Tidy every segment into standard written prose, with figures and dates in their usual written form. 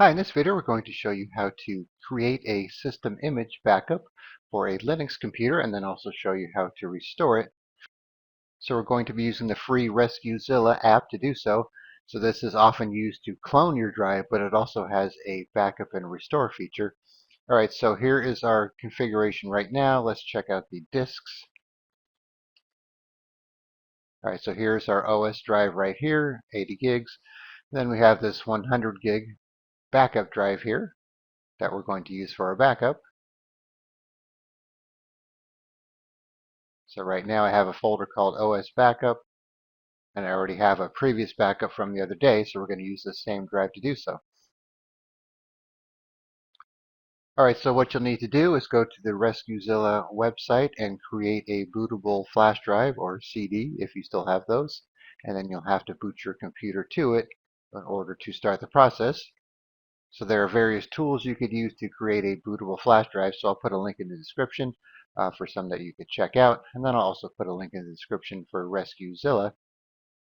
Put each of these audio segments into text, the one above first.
Hi, in this video we're going to show you how to create a system image backup for a Linux computer and then also show you how to restore it. So we're going to be using the free RescueZilla app to do so. So this is often used to clone your drive, but it also has a backup and restore feature. Alright, so here is our configuration right now. Let's check out the disks. Alright, so here's our OS drive right here, 80 gigs. Then we have this 100 gig backup drive here that we're going to use for our backup. So right now I have a folder called OS Backup, and I already have a previous backup from the other day, so we're going to use the same drive to do so. Alright, so what you'll need to do is go to the RescueZilla website and create a bootable flash drive or CD if you still have those, and then you'll have to boot your computer to it in order to start the process. So there are various tools you could use to create a bootable flash drive, so I'll put a link in the description for some that you could check out, and then I'll also put a link in the description for RescueZilla.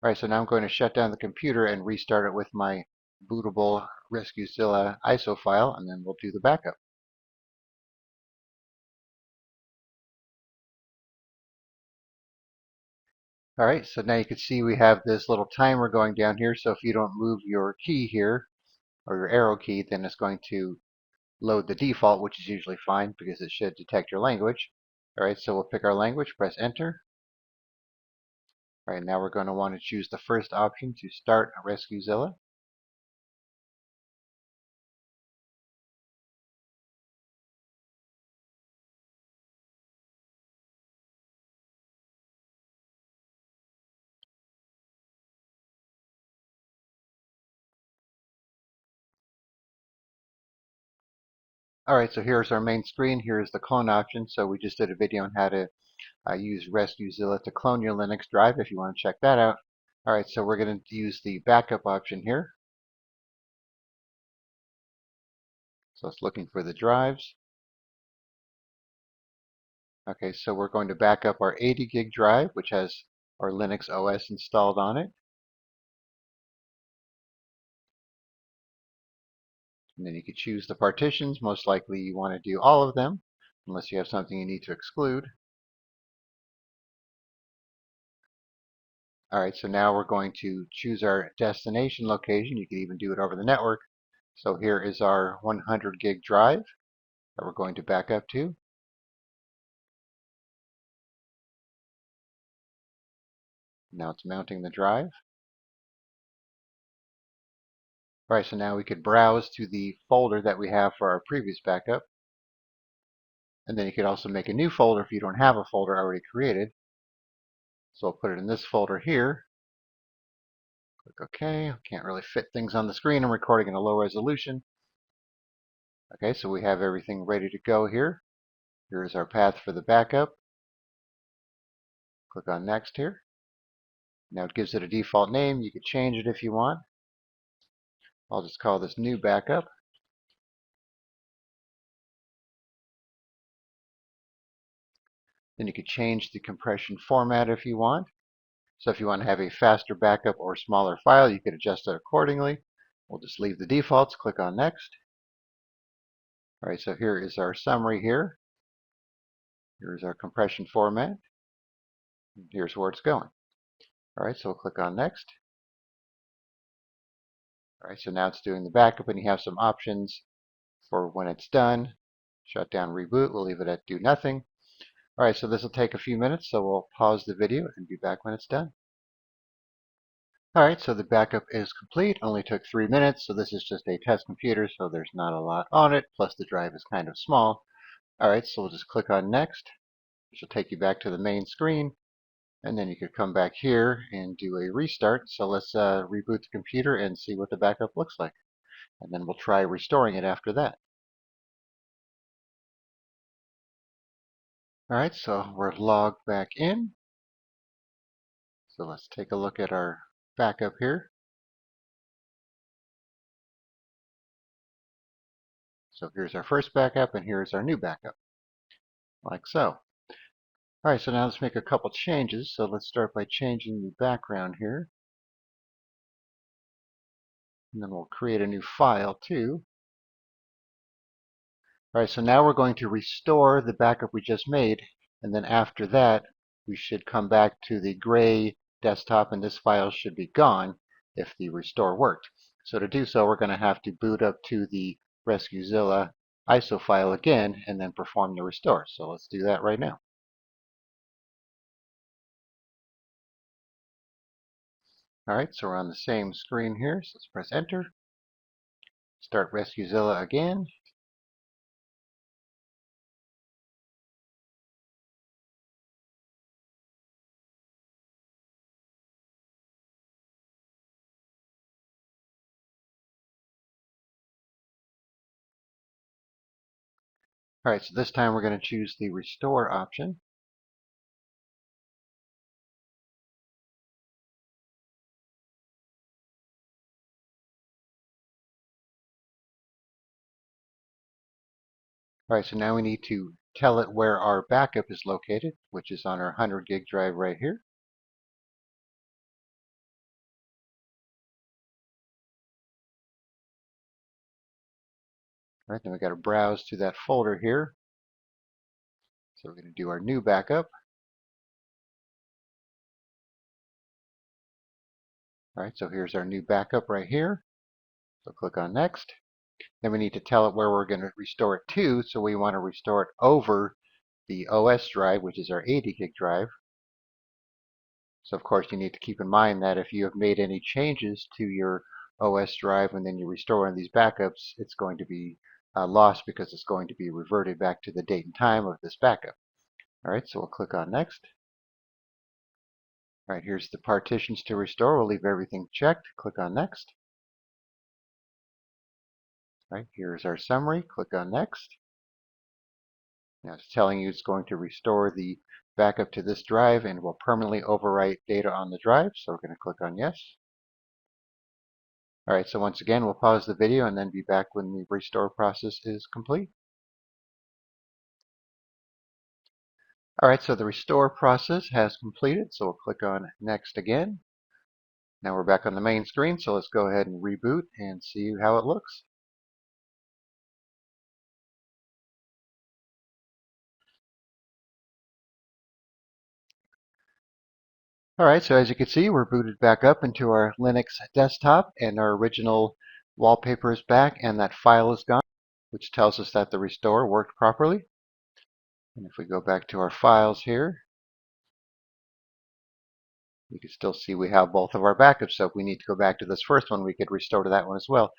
Alright, so now I'm going to shut down the computer and restart it with my bootable RescueZilla ISO file, and then we'll do the backup. Alright, so now you can see we have this little timer going down here, so if you don't move your key here, or your arrow key, then it's going to load the default, which is usually fine because it should detect your language. Alright, so we'll pick our language, press enter. Alright, now we're going to want to choose the first option to start RescueZilla. Alright, so here's our main screen. Here's the clone option. So we just did a video on how to use RescueZilla to clone your Linux drive if you want to check that out. Alright, so we're going to use the backup option here. So it's looking for the drives. Okay, so we're going to back up our 80 gig drive, which has our Linux OS installed on it. And then you could choose the partitions. Most likely you want to do all of them, unless you have something you need to exclude. Alright, so now we're going to choose our destination location. You could even do it over the network. So here is our 100 gig drive that we're going to back up to. Now it's mounting the drive. Alright, so now we could browse to the folder that we have for our previous backup. And then you could also make a new folder if you don't have a folder already created. So I'll put it in this folder here. Click OK. Can't really fit things on the screen. I'm recording in a low resolution. Okay, so we have everything ready to go here. Here's our path for the backup. Click on Next here. Now it gives it a default name. You could change it if you want. I'll just call this New Backup. Then you could change the compression format if you want. So if you want to have a faster backup or smaller file, you could adjust it accordingly. We'll just leave the defaults. Click on Next. All right, so here is our summary here. Here's our compression format. Here's where it's going. All right, so we'll click on Next. All right, so now it's doing the backup, and you have some options for when it's done. Shut down, reboot. We'll leave it at do nothing. All right, so this will take a few minutes, so we'll pause the video and be back when it's done. All right, so the backup is complete. Only took 3 minutes, so this is just a test computer, so there's not a lot on it. Plus, the drive is kind of small. All right, so we'll just click on Next, which will take you back to the main screen. And then you could come back here and do a restart. So let's reboot the computer and see what the backup looks like. And then we'll try restoring it after that. All right, so we're logged back in. So let's take a look at our backup here. So here's our first backup, and here's our new backup, like so. All right, so now let's make a couple changes. So let's start by changing the background here. And then we'll create a new file too. All right, so now we're going to restore the backup we just made, and then after that, we should come back to the gray desktop, and this file should be gone if the restore worked. So to do so, we're going to have to boot up to the RescueZilla ISO file again, and then perform the restore. So let's do that right now. All right, so we're on the same screen here, so let's press Enter. Start RescueZilla again. All right, so this time we're going to choose the restore option. All right, so now we need to tell it where our backup is located, which is on our 100 gig drive right here. All right, then we got to browse to that folder here. So we're going to do our new backup. All right, so here's our new backup right here. So click on Next. Then we need to tell it where we're going to restore it to. So we want to restore it over the OS drive, which is our 80 gig drive. So of course you need to keep in mind that if you have made any changes to your OS drive and then you restore one of these backups, it's going to be lost because it's going to be reverted back to the date and time of this backup. All right, so we'll click on Next. All right, here's the partitions to restore. We'll leave everything checked. Click on Next. All right, here's our summary. Click on Next. Now it's telling you it's going to restore the backup to this drive and will permanently overwrite data on the drive. So we're going to click on Yes. All right, so once again, we'll pause the video and then be back when the restore process is complete. All right, so the restore process has completed. So we'll click on Next again. Now we're back on the main screen, so let's go ahead and reboot and see how it looks. All right, so as you can see, we're booted back up into our Linux desktop, and our original wallpaper is back, and that file is gone, which tells us that the restore worked properly. And if we go back to our files here, you can still see we have both of our backups. So if we need to go back to this first one, we could restore to that one as well.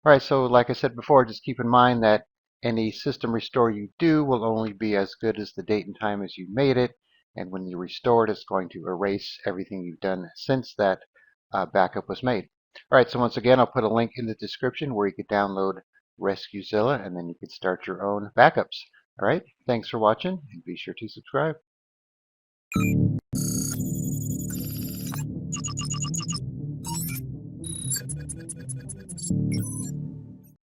All right, so like I said before, just keep in mind that any system restore you do will only be as good as the date and time as you made it. And when you restore it, it's going to erase everything you've done since that backup was made. All right, so once again, I'll put a link in the description where you can download RescueZilla, and then you can start your own backups. All right, thanks for watching, and be sure to subscribe.